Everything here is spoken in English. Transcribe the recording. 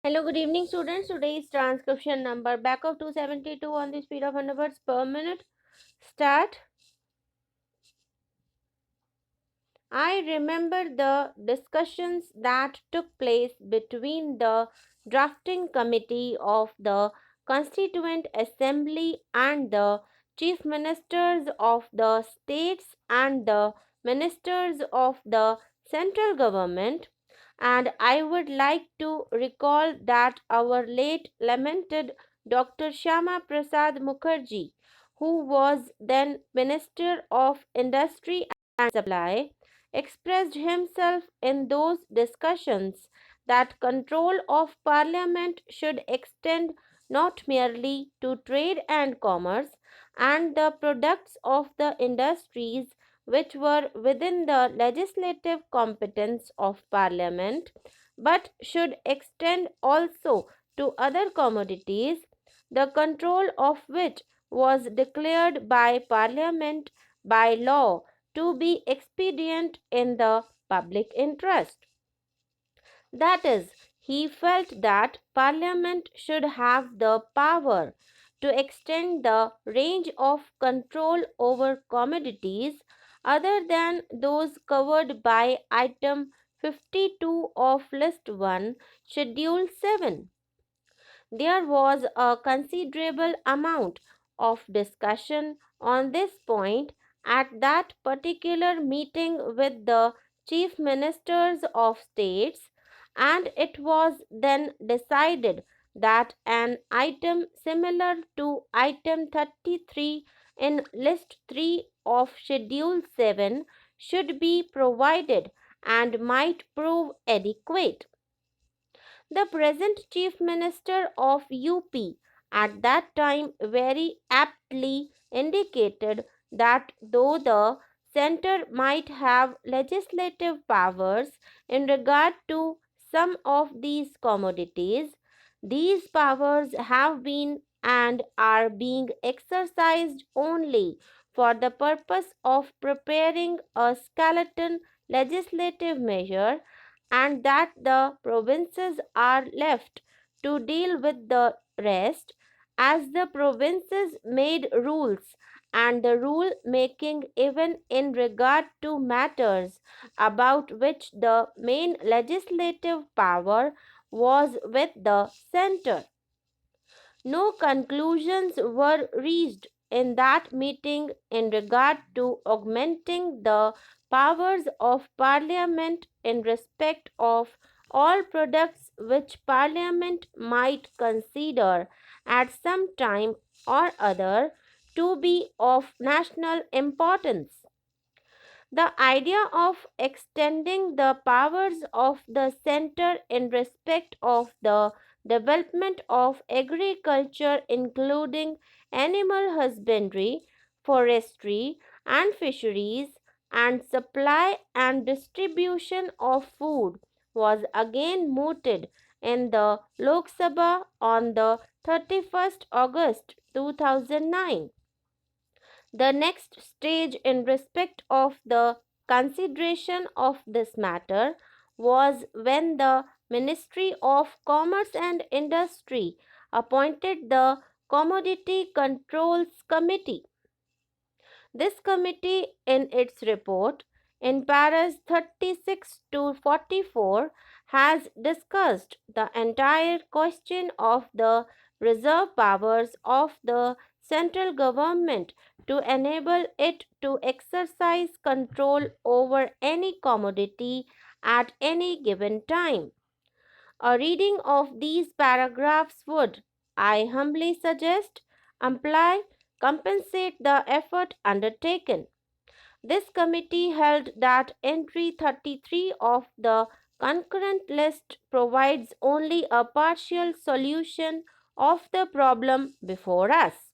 Hello, good evening, students. Today is transcription number back of 272 on the speed of 100 words per minute. Start. I remember the discussions that took place between the drafting committee of the Constituent Assembly and the chief ministers of the states and the ministers of the central government. And I would like to recall that our late lamented Dr. Shyama Prasad Mukherjee, who was then Minister of Industry and Supply, expressed himself in those discussions that control of Parliament should extend not merely to trade and commerce and the products of the industries which were within the legislative competence of Parliament, but should extend also to other commodities, the control of which was declared by Parliament by law to be expedient in the public interest. That is, he felt that Parliament should have the power to extend the range of control over commodities other than those covered by item 52 of List 1, Schedule 7. There was a considerable amount of discussion on this point at that particular meeting with the chief ministers of states, and it was then decided that an item similar to item 33 in list 3 of schedule 7 should be provided and might prove adequate. The present Chief Minister of UP at that time very aptly indicated that though the centre might have legislative powers in regard to some of these commodities, these powers have been and are being exercised only for the purpose of preparing a skeleton legislative measure, and that the provinces are left to deal with the rest, as the provinces made rules and the rule making even in regard to matters about which the main legislative power was with the centre. No conclusions were reached in that meeting in regard to augmenting the powers of Parliament in respect of all products which Parliament might consider at some time or other to be of national importance. The idea of extending the powers of the centre in respect of the development of agriculture, including animal husbandry, forestry, and fisheries, and supply and distribution of food, was again mooted in the Lok Sabha on the 31st August 2009. The next stage in respect of the consideration of this matter was when the Ministry of Commerce and Industry appointed the Commodity Controls Committee. This committee, in its report in paras 36 to 44, has discussed the entire question of the reserve powers of the central government to enable it to exercise control over any commodity at any given time. A reading of these paragraphs would, I humbly suggest, imply compensate the effort undertaken. This committee held that entry 33 of the concurrent list provides only a partial solution of the problem before us.